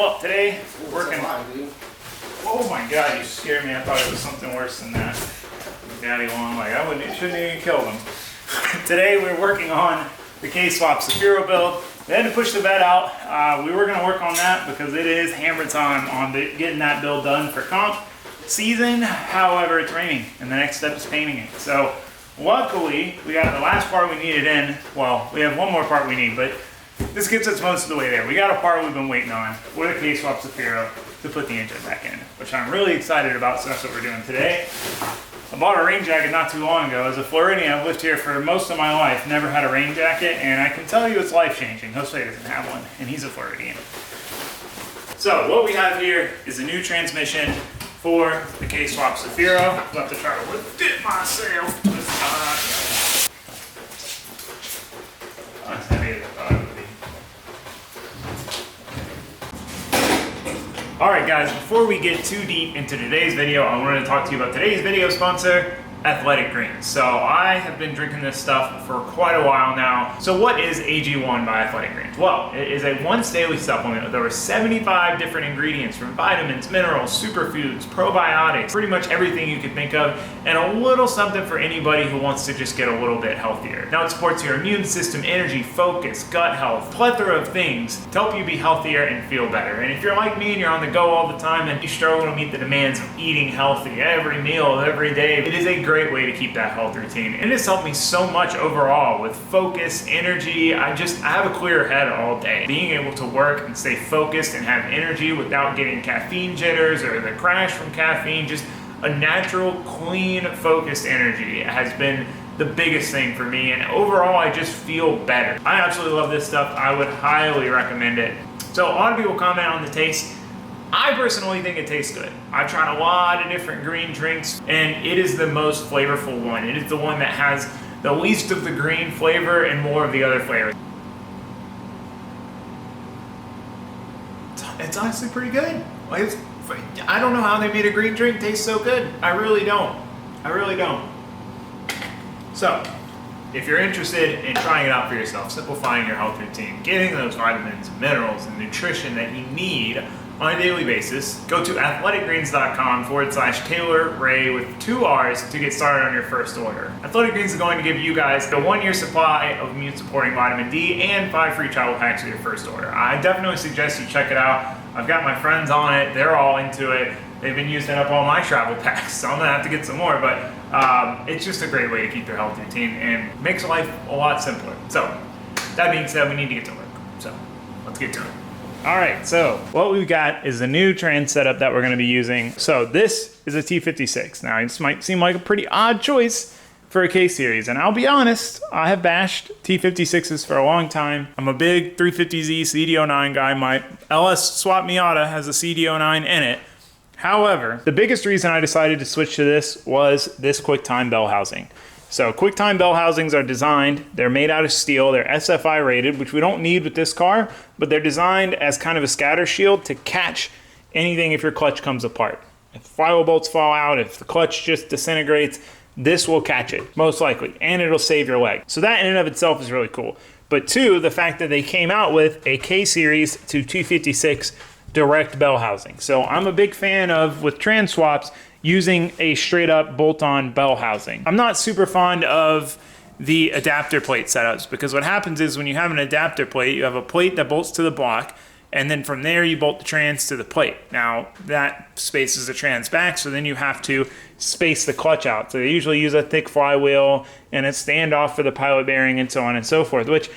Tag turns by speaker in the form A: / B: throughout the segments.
A: well, today we're working. Oh my God, you scared me. I thought it was something worse than that. Daddy long leg. Shouldn't even kill them. Today we're working on the K24 Cefiro build. We had to push the bed out. We were going to work on that because it is hammer time on getting that build done for comp season. However, it's raining and the next step is painting it. So luckily we got the last part we needed in. Well, we have one more part we need, but this gets us most of the way there. We got a part we've been waiting on for the K24 Cefiro to put the engine back in, which I'm really excited about, so that's what we're doing today. I bought a rain jacket not too long ago. As a Floridian, I've lived here for most of my life, never had a rain jacket, and I can tell you it's life-changing. Jose doesn't have one, and he's a Floridian. So what we have here is a new transmission for the K24 Cefiro. I'm about to try to lift it myself. That's heavy as I thought it would be. Alright guys, before we get too deep into today's video, I wanted to talk to you about today's video sponsor, Athletic Greens. So I have been drinking this stuff for quite a while now. So what is AG1 by Athletic Greens? Well, it is a once daily supplement with over 75 different ingredients from vitamins, minerals, superfoods, probiotics, pretty much everything you could think of, and a little something for anybody who wants to just get a little bit healthier. Now it supports your immune system, energy, focus, gut health, plethora of things to help you be healthier and feel better. And if you're like me and you're on the go all the time and you struggle to meet the demands of eating healthy every meal, every day, it is a great way to keep that health routine. And it has helped me so much overall with focus, energy. I have a clear head all day. Being able to work and stay focused and have energy without getting caffeine jitters or the crash from caffeine, just a natural, clean, focused energy has been the biggest thing for me. And overall, I just feel better. I absolutely love this stuff. I would highly recommend it. So a lot of people comment on the taste. I personally think it tastes good. I've tried a lot of different green drinks and it is the most flavorful one. It is the one that has the least of the green flavor and more of the other flavors. It's honestly pretty good. Like I don't know how they made a green drink taste so good. I really don't. I really don't. So, if you're interested in trying it out for yourself, simplifying your health routine, getting those vitamins, minerals, and nutrition that you need on a daily basis, go to athleticgreens.com/Taylor Ray with 2 R's to get started on your first order. Athletic Greens is going to give you guys a 1-year supply of immune supporting vitamin D and 5 free travel packs with your first order. I definitely suggest you check it out. I've got my friends on it. They're all into it. They've been using up all my travel packs, so I'm gonna have to get some more, but it's just a great way to keep your health routine and makes life a lot simpler. So, that being said, we need to get to work. So, let's get to it. All right, so what we've got is the new trans setup that we're gonna be using. So this is a T56. Now, this might seem like a pretty odd choice for a K-series, and I'll be honest, I have bashed T56s for a long time. I'm a big 350Z CD09 guy. My LS Swap Miata has a CD09 in it. However, the biggest reason I decided to switch to this was this QuickTime bell housing. So QuickTime bell housings are designed, they're made out of steel, they're SFI rated, which we don't need with this car, but they're designed as kind of a scatter shield to catch anything if your clutch comes apart. If flywheel bolts fall out, if the clutch just disintegrates, this will catch it, most likely, and it'll save your leg. So that in and of itself is really cool. But two, the fact that they came out with a K-series to T56 direct bell housing. So I'm a big fan of, with trans swaps, using a straight up bolt-on bell housing. I'm not super fond of the adapter plate setups because what happens is when you have an adapter plate, you have a plate that bolts to the block, and then from there you bolt the trans to the plate. Now that spaces the trans back, so then you have to space the clutch out. So they usually use a thick flywheel and a standoff for the pilot bearing and so on and so forth, which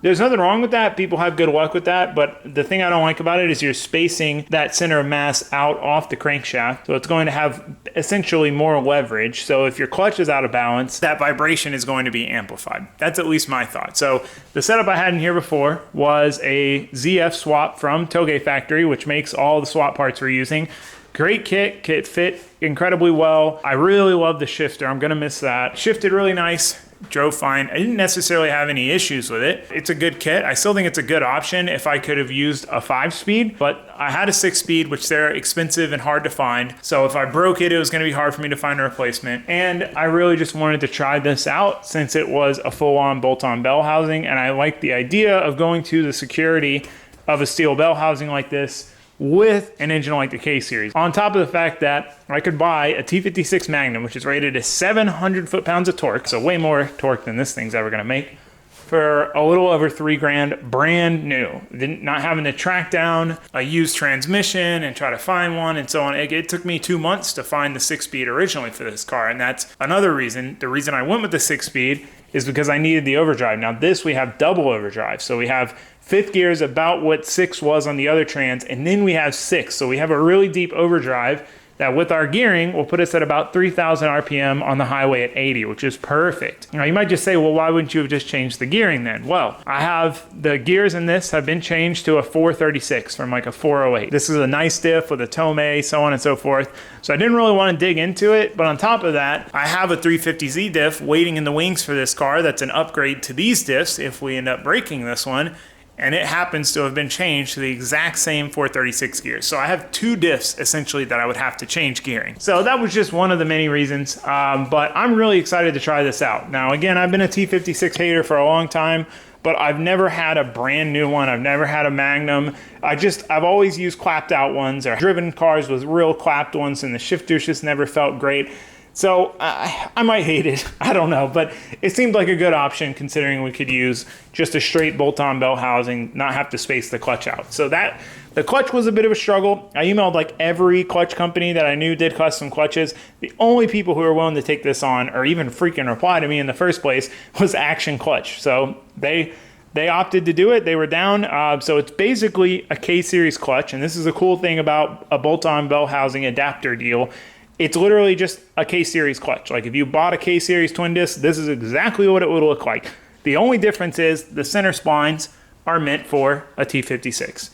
A: there's nothing wrong with that. People have good luck with that, but the thing I don't like about it is you're spacing that center of mass out off the crankshaft, so it's going to have essentially more leverage. So if your clutch is out of balance, that vibration is going to be amplified. That's at least my thought. So the setup I had in here before was a ZF swap from Toge Factory, which makes all the swap parts we're using. Great kit fit incredibly well. I really love the shifter. I'm gonna miss that. Shifted really nice. Drove fine. I didn't necessarily have any issues with it. It's a good kit. I still think it's a good option if I could have used a 5-speed, but I had a 6-speed, which they're expensive and hard to find. So if I broke it, it was gonna be hard for me to find a replacement. And I really just wanted to try this out since it was a full-on bolt-on bell housing, and I like the idea of going to the security of a steel bell housing like this with an engine like the K-Series. On top of the fact that I could buy a T56 Magnum, which is rated at 700 foot-pounds of torque, so way more torque than this thing's ever gonna make, for a little over $3,000, brand new. Not having to track down a used transmission and try to find one and so on. It took me 2 months to find the 6-speed originally for this car, and that's another reason. The reason I went with the 6-speed is because I needed the overdrive. Now this, we have double overdrive, so we have 5th gear is about what 6 was on the other trans, and then we have 6, so we have a really deep overdrive that with our gearing will put us at about 3,000 RPM on the highway at 80, which is perfect. Now you might just say, well, why wouldn't you have just changed the gearing then? Well, I have the gears in this have been changed to a 436 from like a 408. This is a nice diff with a Tomei, so on and so forth. So I didn't really want to dig into it, but on top of that, I have a 350Z diff waiting in the wings for this car. That's an upgrade to these diffs if we end up breaking this one. And it happens to have been changed to the exact same 436 gears. So I have 2 diffs essentially that I would have to change gearing. So that was just one of the many reasons, but I'm really excited to try this out. Now again, I've been a T56 hater for a long time, but I've never had a brand new one. I've never had a Magnum. I've always used clapped out ones or driven cars with real clapped ones, and the shifters just never felt great. So I might hate it, I don't know, but it seemed like a good option considering we could use just a straight bolt-on belt housing, not have to space the clutch out. So the clutch was a bit of a struggle. I emailed like every clutch company that I knew did custom clutches. The only people who were willing to take this on or even freaking reply to me in the first place was Action Clutch. So they opted to do it. They were down. So it's basically a K-Series clutch, and this is a cool thing about a bolt-on belt housing adapter deal. It's literally just a K-Series clutch. Like if you bought a K-Series twin disc, this is exactly what it would look like. The only difference is the center splines are meant for a T56.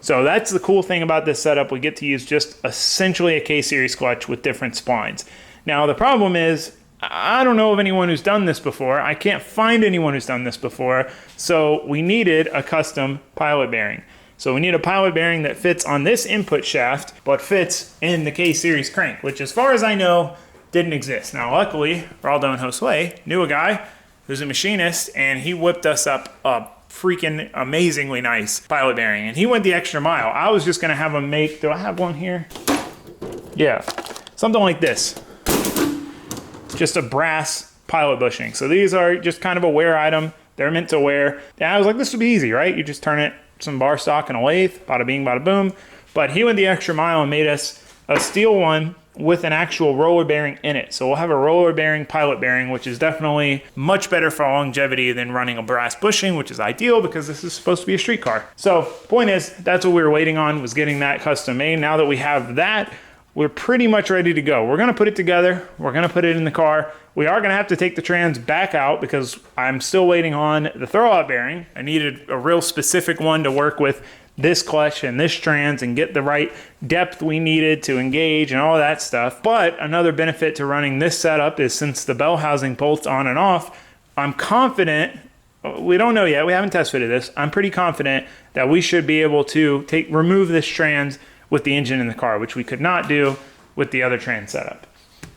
A: So that's the cool thing about this setup. We get to use just essentially a K-Series clutch with different splines. Now the problem is, I don't know of anyone who's done this before. I can't find anyone who's done this before. So we needed a custom pilot bearing. So we need a pilot bearing that fits on this input shaft, but fits in the K-Series crank, which as far as I know, didn't exist. Now luckily, Raldo and Josue knew a guy who's a machinist, and he whipped us up a freaking amazingly nice pilot bearing, and he went the extra mile. I was just gonna have him make, do I have one here? Yeah, something like this. Just a brass pilot bushing. So these are just kind of a wear item. They're meant to wear. And I was like, this would be easy, right? You just turn it, some bar stock and a lathe, bada bing, bada boom. But he went the extra mile and made us a steel one with an actual roller bearing in it. So we'll have a roller bearing pilot bearing, which is definitely much better for longevity than running a brass bushing, which is ideal because this is supposed to be a street car. So point is, that's what we were waiting on, was getting that custom made. Now that we have that, we're pretty much ready to go. We're gonna put it together. We're gonna put it in the car. We are gonna have to take the trans back out because I'm still waiting on the throwout bearing. I needed a real specific one to work with this clutch and this trans and get the right depth we needed to engage and all of that stuff. But another benefit to running this setup is since the bell housing bolts on and off, I'm confident, we don't know yet, we haven't test fitted this, I'm pretty confident that we should be able to remove this trans with the engine in the car, which we could not do with the other trans setup.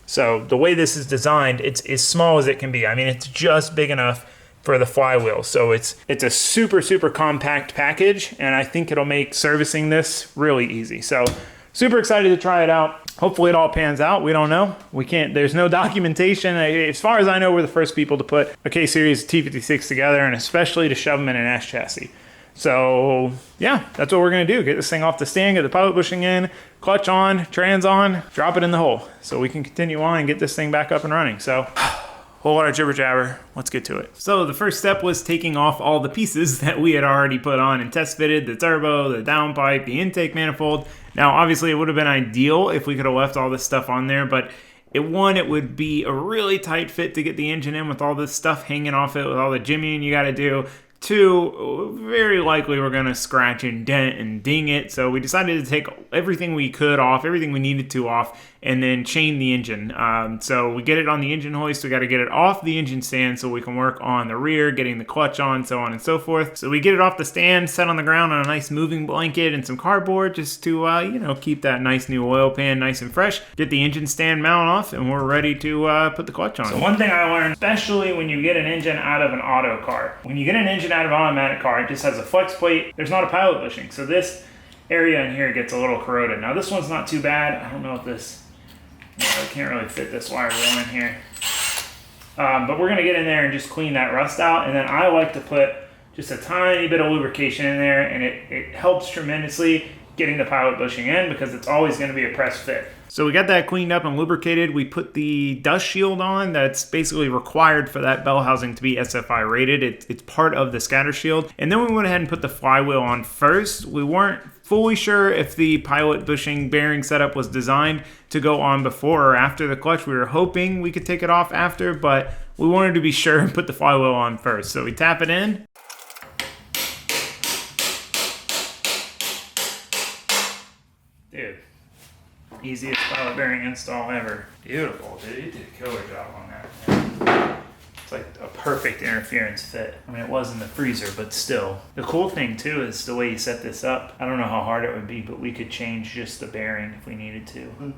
A: So the way this is designed, it's as small as it can be. I mean, it's just big enough for the flywheel. So it's a super, super compact package, and I think it'll make servicing this really easy. So super excited to try it out. Hopefully it all pans out. We don't know. We can't, there's no documentation. As far as I know, we're the first people to put a K-Series T56 together, and especially to shove them in an S chassis. So yeah, that's what we're gonna do. Get this thing off the stand, get the pilot bushing in, clutch on, trans on, drop it in the hole. So we can continue on and get this thing back up and running. So whole lot of jibber jabber, let's get to it. So the first step was taking off all the pieces that we had already put on and test fitted, the turbo, the downpipe, the intake manifold. Now obviously it would have been ideal if we could have left all this stuff on there, but it would be a really tight fit to get the engine in with all this stuff hanging off it, with all the jimmying you gotta do. 2, very likely we're gonna scratch and dent and ding it. So we decided to take everything we could off, everything we needed to off, and then chain the engine. So we get it on the engine hoist, we gotta get it off the engine stand so we can work on the rear, getting the clutch on, so on and so forth. So we get it off the stand, set on the ground on a nice moving blanket and some cardboard just to, keep that nice new oil pan nice and fresh. Get the engine stand mount off and we're ready to put the clutch on. So one thing I learned, especially when you get an engine out of an auto car, when you get an engine out of an automatic car, it just has a flex plate. There's not a pilot bushing. So this area in here gets a little corroded. Now this one's not too bad. I don't know if this, I can't really fit this wire wheel in here. But we're gonna get in there and just clean that rust out. And then I like to put just a tiny bit of lubrication in there, and it helps tremendously getting the pilot bushing in because it's always gonna be a press fit. So we got that cleaned up and lubricated. We put the dust shield on that's basically required for that bell housing to be SFI rated. It's part of the scatter shield. And then we went ahead and put the flywheel on first. We weren't fully sure if the pilot bushing bearing setup was designed to go on before or after the clutch. We were hoping we could take it off after, but we wanted to be sure and put the flywheel on first. So we tap it in. Dude. Easiest pilot bearing install ever. Beautiful, dude. You did a killer job on that. It's like a perfect interference fit. I mean, it was in the freezer, but still. The cool thing, too, is the way you set this up. I don't know how hard it would be, but we could change just the bearing if we needed to.
B: I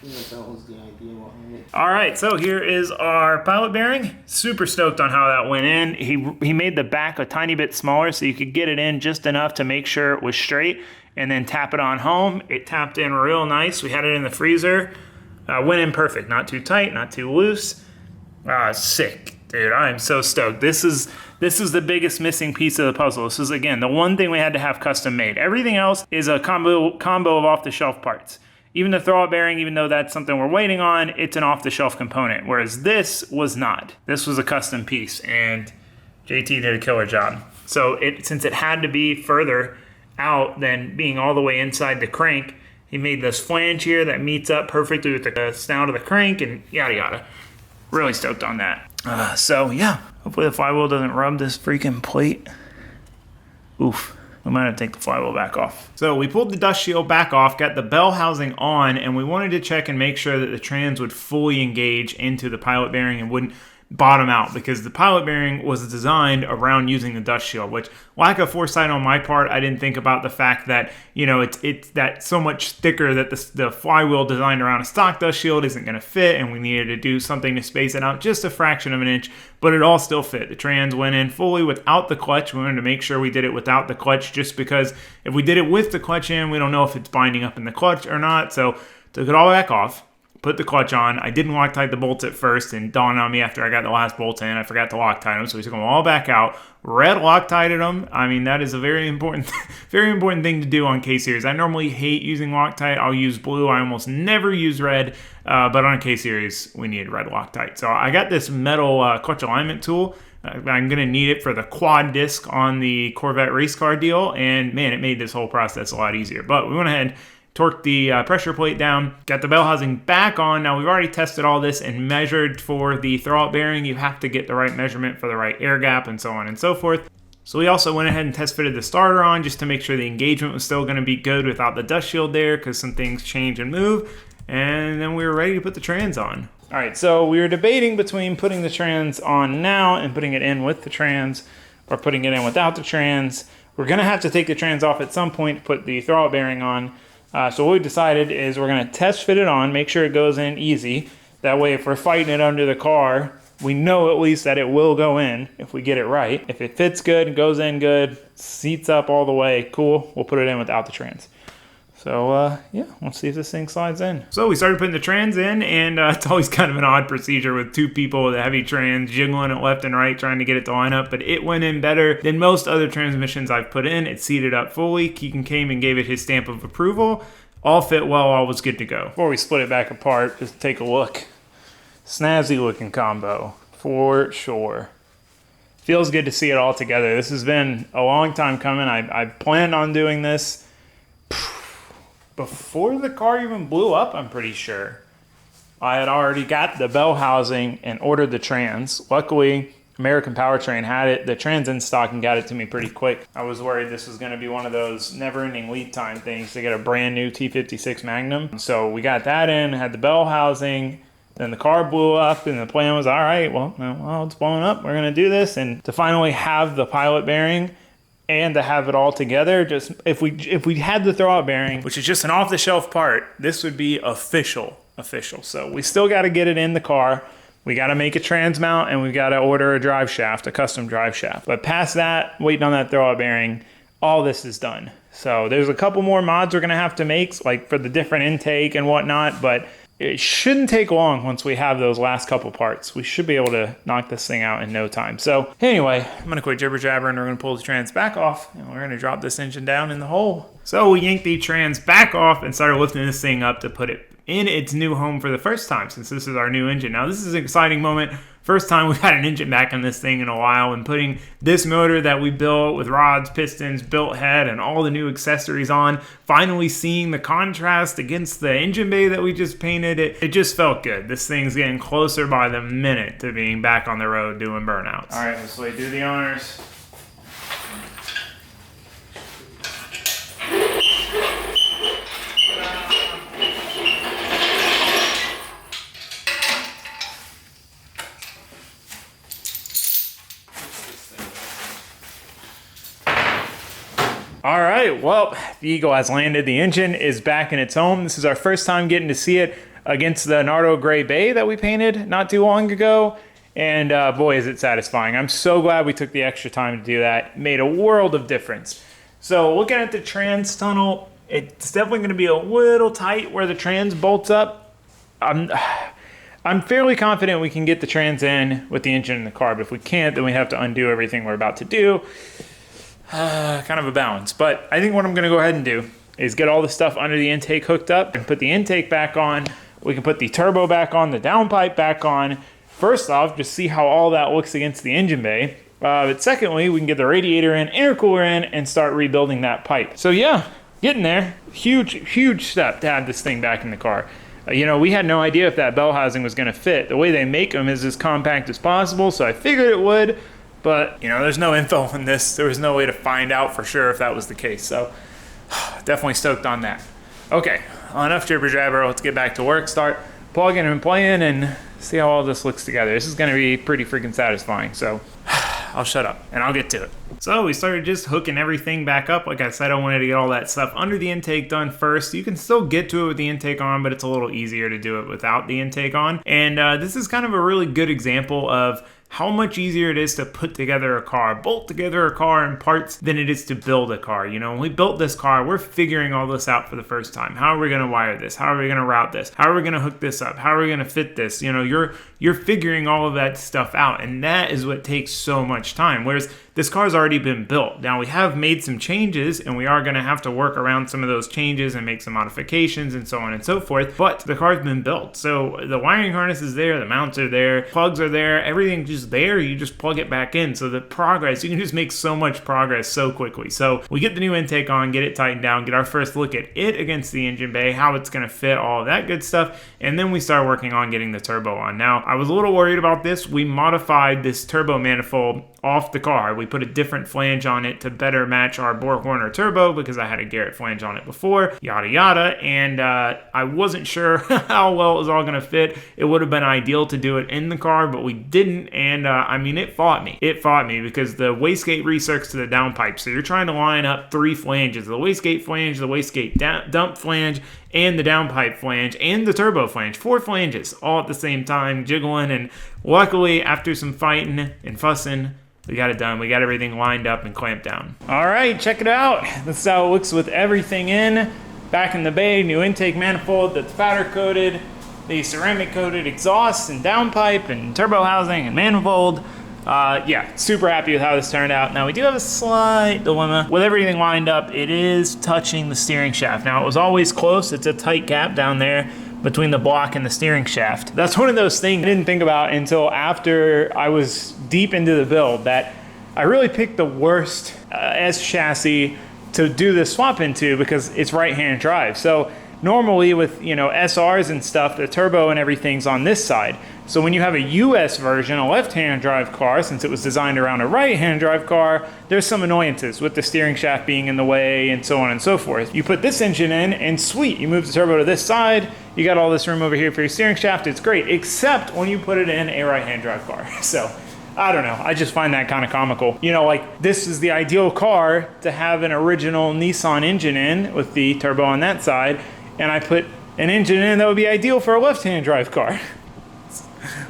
B: feel like that was the idea behind it.
A: All right, so here is our pilot bearing. Super stoked on how that went in. He made the back a tiny bit smaller so you could get it in just enough to make sure it was straight, and then tap it on home. It tapped in real nice. We had it in the freezer. Went in perfect. Not too tight, not too loose. Sick, dude. I am so stoked. This is the biggest missing piece of the puzzle. This is, again, the one thing we had to have custom made. Everything else is a combo of off-the-shelf parts. Even the throwout bearing, even though that's something we're waiting on, it's an off-the-shelf component, whereas this was not. This was a custom piece, and JT did a killer job. So since it had to be further out than being all the way inside the crank, he made this flange here that meets up perfectly with the snout of the crank and yada yada. Really stoked on that. So yeah, hopefully the flywheel doesn't rub this freaking plate. Oof. We might have to take the flywheel back off. So we pulled the dust shield back off, got the bell housing on, and we wanted to check and make sure that the trans would fully engage into the pilot bearing and wouldn't bottom out, because the pilot bearing was designed around using the dust shield, which, lack of foresight on my part, I didn't think about the fact that, you know, it's that so much thicker that the flywheel designed around a stock dust shield isn't going to fit, and we needed to do something to space it out just a fraction of an inch, but it all still fit. The trans went in fully without the clutch. We wanted to make sure we did it without the clutch, just because if we did it with the clutch in, we don't know if it's binding up in the clutch or not. So took it all back off, put the clutch on. I didn't Loctite the bolts at first, and dawned on me after I got the last bolt in, I forgot to Loctite them, so we took them all back out. Red Loctited them. I mean, that is a very important thing to do on K-Series. I normally hate using Loctite. I'll use blue. I almost never use red, but on a K-Series, we needed red Loctite. So I got this metal clutch alignment tool. I'm going to need it for the quad disc on the Corvette race car deal, and man, it made this whole process a lot easier. But we went ahead, torqued the pressure plate down, got the bell housing back on. Now, we've already tested all this and measured for the throwout bearing. You have to get the right measurement for the right air gap and so on and so forth. So we also went ahead and test fitted the starter on just to make sure the engagement was still going to be good without the dust shield there, because some things change and move. And then we were ready to put the trans on. All right, so we were debating between putting the trans on now and putting it in with the trans, or putting it in without the trans. We're going to have to take the trans off at some point to put the throwout bearing on. So what we decided is we're going to test fit it on, make sure it goes in easy. That way, if we're fighting it under the car, we know at least that it will go in if we get it right. If it fits good, goes in good, seats up all the way, cool, we'll put it in without the trans. So, yeah, let's see if this thing slides in. So we started putting the trans in, and it's always kind of an odd procedure with two people with a heavy trans jiggling it left and right trying to get it to line up, but it went in better than most other transmissions I've put in. It seated up fully. Keegan came and gave it his stamp of approval. All fit well, all was good to go. Before we split it back apart, just take a look. Snazzy looking combo, for sure. Feels good to see it all together. This has been a long time coming. I planned on doing this before the car even blew up, I'm pretty sure. I had already got the bell housing and ordered the trans. Luckily, American Powertrain had it, the trans in stock, and got it to me pretty quick. I was worried this was going to be one of those never-ending lead time things to get a brand new T56 Magnum. So we got that in, had the bell housing, then the car blew up, and the plan was, all right, well, it's blowing up. We're going to do this. And to finally have the pilot bearing and to have it all together, just if we had the throwout bearing, which is just an off-the-shelf part, this would be official. So we still got to get it in the car. We got to make a trans mount, and we got to order a drive shaft, a custom drive shaft. But past that, waiting on that throwout bearing, all this is done. So there's a couple more mods we're gonna have to make, like for the different intake and whatnot, but it shouldn't take long once we have those last couple parts. We should be able to knock this thing out in no time. So anyway, I'm gonna quit jibber jabber and we're gonna pull the trans back off and we're gonna drop this engine down in the hole. So we yanked the trans back off and started lifting this thing up to put it in its new home for the first time, since this is our new engine. Now this is an exciting moment. First time we've had an engine back on this thing in a while, and putting this motor that we built with rods, pistons, built head, and all the new accessories on, finally seeing the contrast against the engine bay that we just painted, it just felt good. This thing's getting closer by the minute to being back on the road doing burnouts. All right, let's do the honors. All right, well, the Eagle has landed. The engine is back in its home. This is our first time getting to see it against the Nardo Gray Bay that we painted not too long ago. And boy, is it satisfying. I'm so glad we took the extra time to do that. It made a world of difference. So looking at the trans tunnel, it's definitely gonna be a little tight where the trans bolts up. I'm fairly confident we can get the trans in with the engine in the car, but if we can't, then we have to undo everything we're about to do. Kind of a balance, but I think what I'm gonna go ahead and do is get all the stuff under the intake hooked up and put the intake back on. We can put the turbo back on, the downpipe back on. First off, just see how all that looks against the engine bay. But secondly, we can get the radiator in, intercooler in, and start rebuilding that pipe. So yeah, getting there. Huge step to have this thing back in the car. You know, we had no idea if that bell housing was gonna fit. The way they make them is as compact as possible, so I figured it would. But, you know, there's no info on this. There was no way to find out for sure if that was the case. So, definitely stoked on that. Okay, well, enough jibber jabber. Let's get back to work. Start plugging and playing and see how all this looks together. This is going to be pretty freaking satisfying. So, I'll shut up and I'll get to it. So, we started just hooking everything back up. Like I said, I wanted to get all that stuff under the intake done first. You can still get to it with the intake on, but it's a little easier to do it without the intake on. And this is kind of a really good example of how much easier it is to put together a car, bolt together a car in parts than it is to build a car. You know, when we built this car, we're figuring all this out for the first time. How are we gonna wire this? How are we gonna route this? How are we gonna hook this up? How are we gonna fit this? You know, you're figuring all of that stuff out, and that is what takes so much time. Whereas this car's already been built. Now we have made some changes and we are gonna have to work around some of those changes and make some modifications and so on and so forth, but the car's been built. So the wiring harness is there, the mounts are there, plugs are there, everything's just there, you just plug it back in. So the progress, you can just make so much progress so quickly. So we get the new intake on, get it tightened down, get our first look at it against the engine bay, how it's gonna fit, all of that good stuff, and then we start working on getting the turbo on. Now, I was a little worried about this. We modified this turbo manifold off the car. We put a different flange on it to better match our Borg-Warner turbo because I had a Garrett flange on it before, yada yada, and I wasn't sure how well it was all going to fit. It would have been ideal to do it in the car, but we didn't, and I mean, it fought me. It fought me because the wastegate recircs to the downpipe, so you're trying to line up three flanges, the wastegate flange, the wastegate dump flange, and the downpipe flange, and the turbo flange. 4 flanges all at the same time, jiggling, and luckily, after some fighting and fussing, we got it done. We got everything lined up and clamped down. All right, check it out. This is how it looks with everything in. Back in the bay, new intake manifold that's powder coated, the ceramic coated exhaust and downpipe and turbo housing and manifold. Yeah, super happy with how this turned out. Now we do have a slight dilemma. With everything lined up, it is touching the steering shaft. Now it was always close. It's a tight gap down there between the block and the steering shaft. That's one of those things I didn't think about until after I was deep into the build, that I really picked the worst S chassis to do this swap into because it's right-hand drive. So normally with, you know, SRs and stuff, the turbo and everything's on this side. So when you have a US version, a left-hand drive car, since it was designed around a right-hand drive car, there's some annoyances with the steering shaft being in the way and so on and so forth. You put this engine in and sweet, you move the turbo to this side, you got all this room over here for your steering shaft, it's great, except when you put it in a right-hand drive car. So, I don't know, I just find that kind of comical. You know, like, this is the ideal car to have an original Nissan engine in with the turbo on that side, and I put an engine in that would be ideal for a left-hand drive car.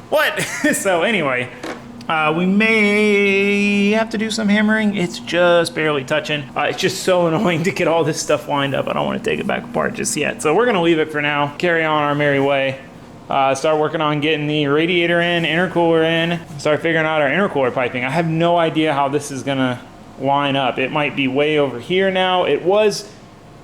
A: What? So anyway, We may have to do some hammering. It's just barely touching. It's just so annoying to get all this stuff lined up. I don't want to take it back apart just yet. So we're gonna leave it for now, carry on our merry way. Start working on getting the radiator in, intercooler in, start figuring out our intercooler piping. I have no idea how this is gonna line up. It might be way over here now. It was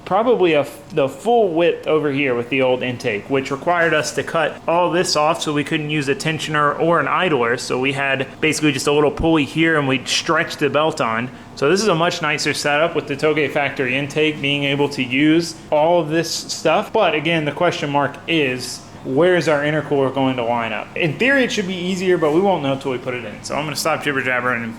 A: probably the full width over here with the old intake, which required us to cut all this off so we couldn't use a tensioner or an idler. So we had basically just a little pulley here and we'd stretch the belt on. So this is a much nicer setup with the Toge factory intake, being able to use all of this stuff. But again, the question mark is, where's our intercooler going to line up? In theory, it should be easier, but we won't know until we put it in. So I'm gonna stop jibber jabbering and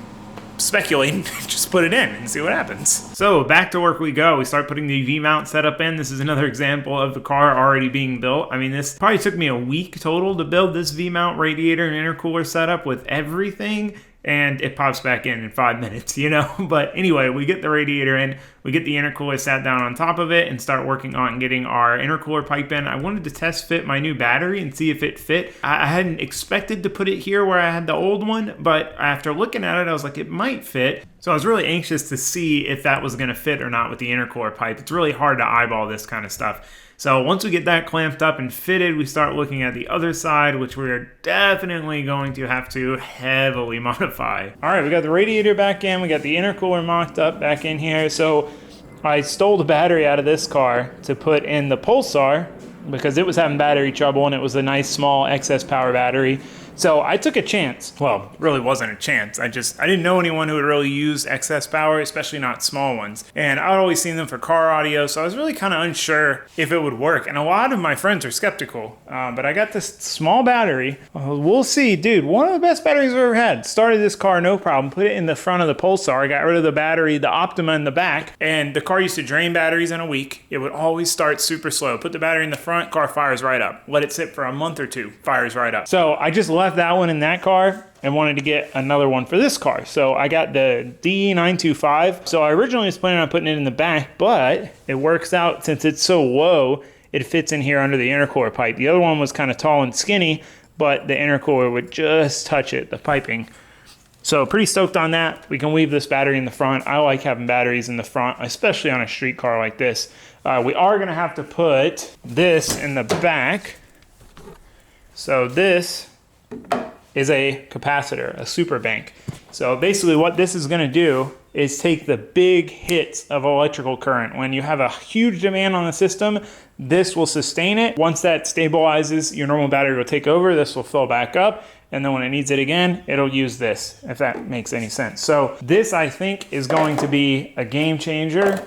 A: speculate and just put it in and see what happens. So back to work we go. We start putting the V-mount setup in. This is another example of the car already being built. I mean, this probably took me a week total to build this V-mount radiator and intercooler setup with everything, and it pops back in 5 minutes, you know? But anyway, we get the radiator in, we get the intercooler sat down on top of it and start working on getting our intercooler pipe in. I wanted to test fit my new battery and see if it fit. I hadn't expected to put it here where I had the old one, but after looking at it, I was like, it might fit. So I was really anxious to see if that was gonna fit or not with the intercooler pipe. It's really hard to eyeball this kind of stuff. So once we get that clamped up and fitted, we start looking at the other side, which we are definitely going to have to heavily modify. All right, we got the radiator back in, we got the intercooler mocked up back in here. So I stole the battery out of this car to put in the Pulsar because it was having battery trouble and it was a nice small excess power battery. So I took a chance. Well, it really wasn't a chance. I didn't know anyone who would really use excess power, especially not small ones. And I'd always seen them for car audio, so I was really kind of unsure if it would work. And a lot of my friends are skeptical, but I got this small battery. We'll see, dude, one of the best batteries I've ever had. Started this car, no problem. Put it in the front of the Pulsar. I got rid of the battery, the Optima in the back, and the car used to drain batteries in a week. It would always start super slow. Put the battery in the front, car fires right up. Let it sit for a month or two, fires right up. So I just left that one in that car and wanted to get another one for this car. So I got the D925. So I originally was planning on putting it in the back, but it works out since it's so low, it fits in here under the intercooler pipe. The other one was kind of tall and skinny, but the intercooler would just touch it, the piping. So pretty stoked on that. We can weave this battery in the front. I like having batteries in the front, especially on a street car like this. We are gonna have to put this in the back. So this is a capacitor, a super bank. So basically what this is gonna do is take the big hits of electrical current. When you have a huge demand on the system, this will sustain it. Once that stabilizes, your normal battery will take over, this will fill back up, and then when it needs it again, it'll use this, if that makes any sense. So this, I think, is going to be a game changer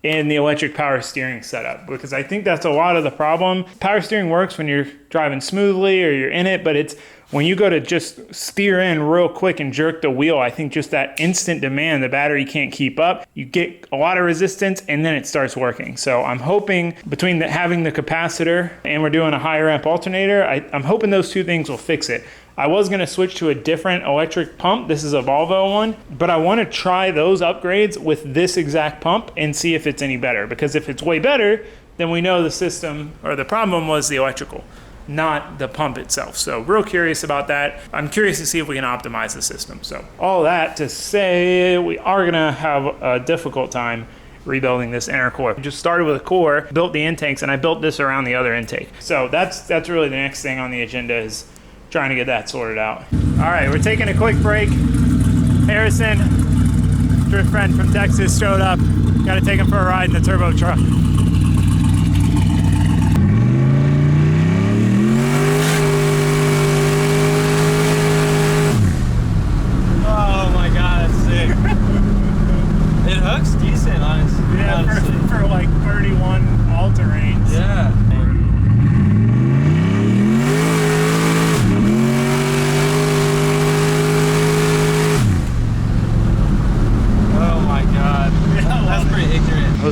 A: in the electric power steering setup, because I think that's a lot of the problem. Power steering works when you're driving smoothly or you're in it, but it's when you go to just steer in real quick and jerk the wheel, I think just that instant demand, the battery can't keep up. You get a lot of resistance and then it starts working. So I'm hoping between having the capacitor and we're doing a higher amp alternator, I'm hoping those two things will fix it. I was gonna switch to a different electric pump. This is a Volvo one, but I wanna try those upgrades with this exact pump and see if it's any better. Because if it's way better, then we know the system or the problem was the electrical, not the pump itself. So real curious about that. I'm curious to see if we can optimize the system. So all that to say, we are gonna have a difficult time rebuilding this intercooler. We just started with a core, built the intakes, and I built this around the other intake. So that's really the next thing on the agenda, is trying to get that sorted out. All right, we're taking a quick break. Harrison, your friend from Texas, showed up. Got to take him for a ride in the turbo truck.
B: Oh my god, that's sick. It hooks decent, honestly.
A: Yeah, for like 31 all-terrains.
B: Yeah.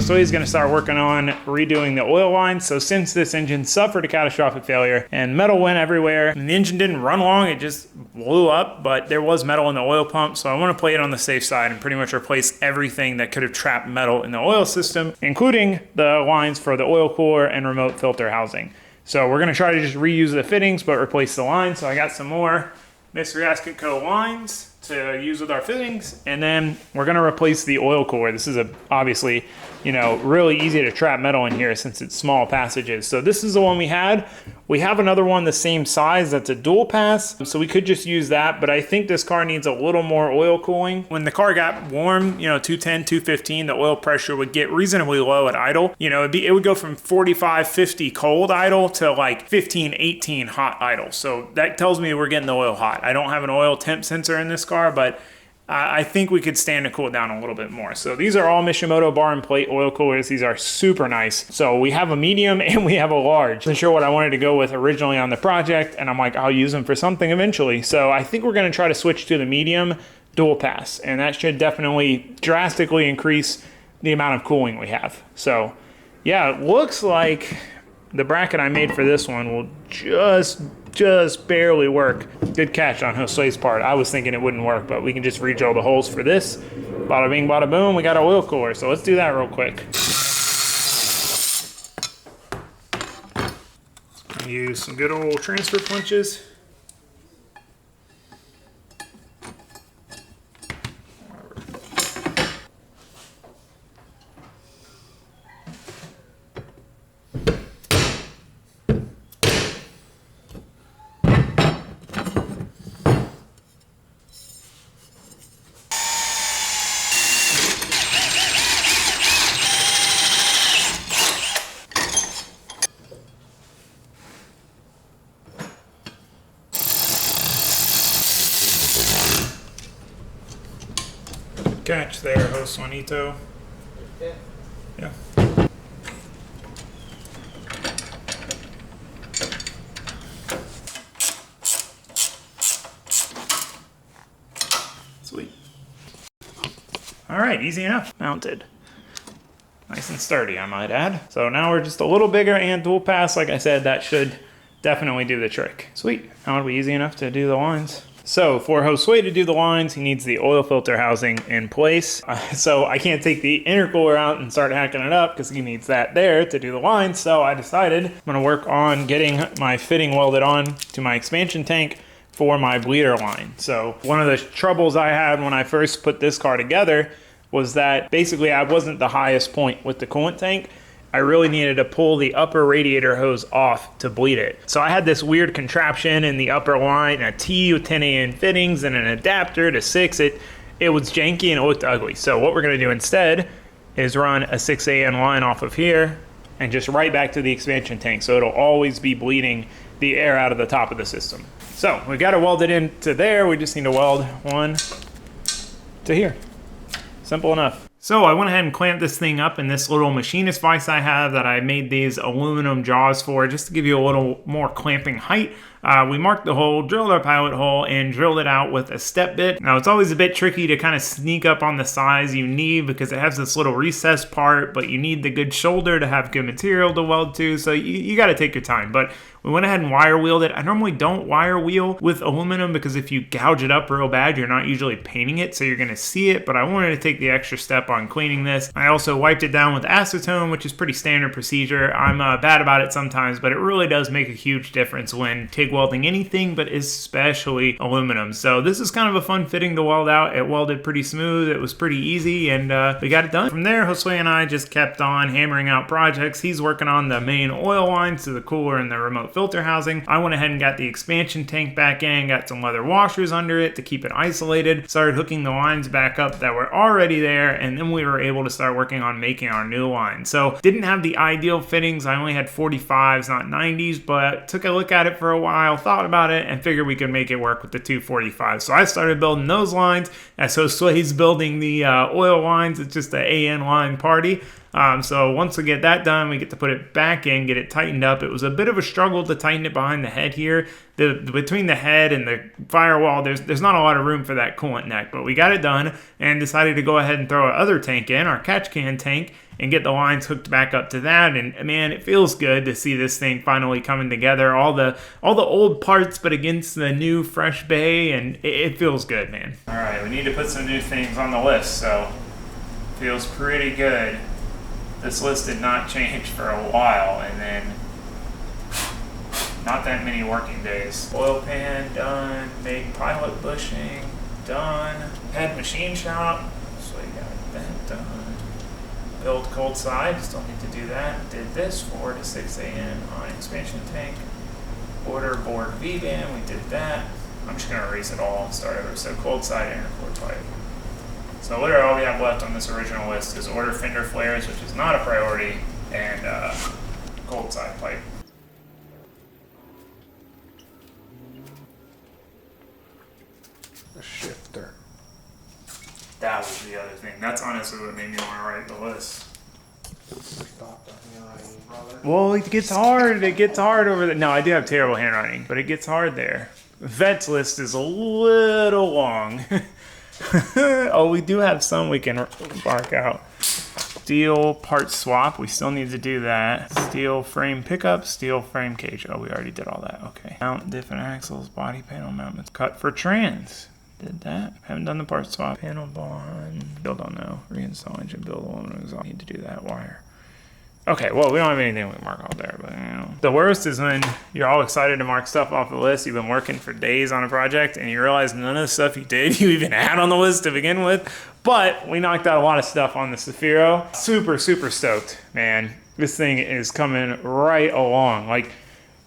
A: So he's going to start working on redoing the oil line. So since this engine suffered a catastrophic failure and metal went everywhere, and the engine didn't run long, it just blew up, but there was metal in the oil pump. So I want to play it on the safe side and pretty much replace everything that could have trapped metal in the oil system, including the lines for the oil cooler and remote filter housing. So we're going to try to just reuse the fittings, but replace the line. So I got some more Mr. Gasket Co. lines to use with our fittings, and then we're gonna replace the oil cooler. This is obviously, you know, really easy to trap metal in here since it's small passages. So this is the one we had. We have another one the same size that's a dual pass, so we could just use that, but I think this car needs a little more oil cooling. When the car got warm, you know, 210, 215, the oil pressure would get reasonably low at idle. You know, it would go from 45, 50 cold idle to like 15, 18 hot idle. So that tells me we're getting the oil hot. I don't have an oil temp sensor in this car, but I think we could stand to cool it down a little bit more. So these are all Mishimoto bar and plate oil coolers. These are super nice. So we have a medium and we have a large. I wasn't sure what I wanted to go with originally on the project, and I'm like, I'll use them for something eventually. So I think we're gonna try to switch to the medium dual pass, and that should definitely drastically increase the amount of cooling we have. So yeah, it looks like the bracket I made for this one will just barely work. Good catch on Jose's part. I was thinking it wouldn't work, but we can just re-drill the holes for this. Bada bing, bada boom, we got our oil cooler. So let's do that real quick. Use some good old transfer punches. Catch there, Host Juanito. Yeah. Sweet. All right, easy enough. Mounted. Nice and sturdy, I might add. So now we're just a little bigger and dual pass. Like I said, that should definitely do the trick. Sweet. Now it'll be easy enough to do the lines. So for Josue to do the lines, he needs the oil filter housing in place. So I can't take the intercooler out and start hacking it up because he needs that there to do the lines. So I decided I'm gonna work on getting my fitting welded on to my expansion tank for my bleeder line. So one of the troubles I had when I first put this car together was that basically I wasn't the highest point with the coolant tank. I really needed to pull the upper radiator hose off to bleed it. So I had this weird contraption in the upper line, a T with 10AN fittings and an adapter to 6. It was janky and it looked ugly. So what we're gonna do instead is run a 6AN line off of here and just right back to the expansion tank. So it'll always be bleeding the air out of the top of the system. So we got it welded into there. We just need to weld one to here. Simple enough. So I went ahead and clamped this thing up in this little machinist vise I have that I made these aluminum jaws for, just to give you a little more clamping height. We marked the hole, drilled our pilot hole, and drilled it out with a step bit. Now it's always a bit tricky to kind of sneak up on the size you need because it has this little recessed part, but you need the good shoulder to have good material to weld to, so you got to take your time. But we went ahead and wire wheeled it. I normally don't wire wheel with aluminum because if you gouge it up real bad, you're not usually painting it, so you're going to see it, but I wanted to take the extra step on cleaning this. I also wiped it down with acetone, which is pretty standard procedure. I'm bad about it sometimes, but it really does make a huge difference when TIG welding anything, but especially aluminum. So this is kind of a fun fitting to weld out. It welded pretty smooth. It was pretty easy, and we got it done. From there, Josue and I just kept on hammering out projects. He's working on the main oil lines to the cooler and the remote filter housing. I went ahead and got the expansion tank back in, got some leather washers under it to keep it isolated, started hooking the lines back up that were already there, and then we were able to start working on making our new line. So didn't have the ideal fittings. I only had 45s, not 90s, but took a look at it for a while, thought about it, and figured we could make it work with the 245s. So I started building those lines as Josue's building the oil lines. It's just an AN line party. So once we get that done, we get to put it back in, get it tightened up. It was a bit of a struggle to tighten it behind the head here. Between the head and the firewall, there's not a lot of room for that coolant neck, but we got it done and decided to go ahead and throw our other tank in, our catch can tank, and get the lines hooked back up to that. And man, it feels good to see this thing finally coming together. All the old parts, but against the new fresh bay, and it feels good, man. All right, we need to put some new things on the list, so feels pretty good. This list did not change for a while, and then not that many working days. Oil pan done, made pilot bushing done, head machine shop, so you got that done. Build cold side, still need to do that. Did this 4 to 6 a.m. on expansion tank. Order board V-band, we did that. I'm just gonna erase it all and start over. So cold side intercooler pipe. So literally all we have left on this original list is order fender flares, which is not a priority, and cold side pipe.
C: A shifter.
A: That was the other thing. That's honestly what made me want to write the list. Well, it gets hard. It gets hard over there. No, I do have terrible handwriting, but it gets hard there. Vet's list is a little long. Oh, we do have some we can mark out. Steel part swap. We still need to do that. Steel frame pickup, steel frame cage. Oh, we already did all that. Okay. Mount different axles, body panel mount. Cut for trans. Did that. Haven't done the part swap. Panel bond. Still don't know. Reinstall engine, build aluminum exhaust. Need to do that wire. Okay, well, we don't have anything we can mark off there, but you know. The worst is when you're all excited to mark stuff off the list. You've been working for days on a project and you realize none of the stuff you did you even had on the list to begin with. But we knocked out a lot of stuff on the Cefiro. Super, super stoked, man. This thing is coming right along. Like,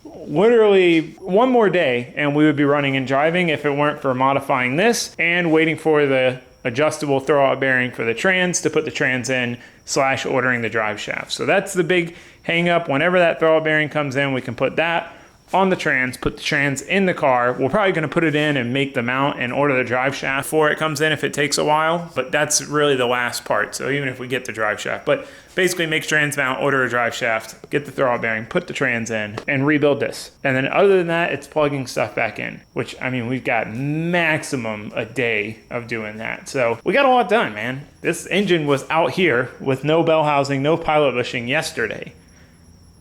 A: literally one more day and we would be running and driving if it weren't for modifying this and waiting for the adjustable throwout bearing for the trans to put the trans in / ordering the drive shaft. So that's the big hang up. Whenever that throwout bearing comes in, we can put that on the trans, put the trans in the car. We're probably going to put it in and make the mount and order the drive shaft before it comes in if it takes a while, but that's really the last part. So even if we get the drive shaft, but basically make trans mount, order a drive shaft, get the throwout bearing, put the trans in and rebuild this. And then other than that, it's plugging stuff back in, which I mean, we've got maximum a day of doing that. So we got a lot done, man. This engine was out here with no bell housing, no pilot bushing yesterday.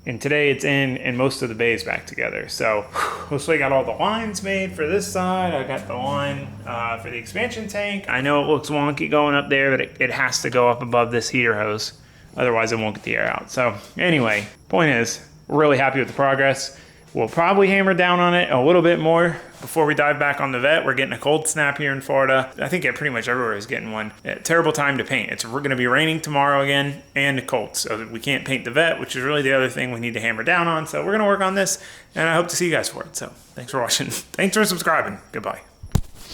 A: And today it's in and most of the bays back together. So hopefully I got all the lines made for this side. I got the line for the expansion tank. I know it looks wonky going up there, but it has to go up above this heater hose. Otherwise it won't get the air out. So anyway, point is, we're really happy with the progress. We'll probably hammer down on it a little bit more before we dive back on the vet. We're getting a cold snap here in Florida. I think pretty much everywhere is getting one. Terrible time to paint. We're going to be raining tomorrow again and cold, so we can't paint the vet, which is really the other thing we need to hammer down on. So we're going to work on this, and I hope to see you guys for it. So thanks for watching. Thanks for subscribing. Goodbye.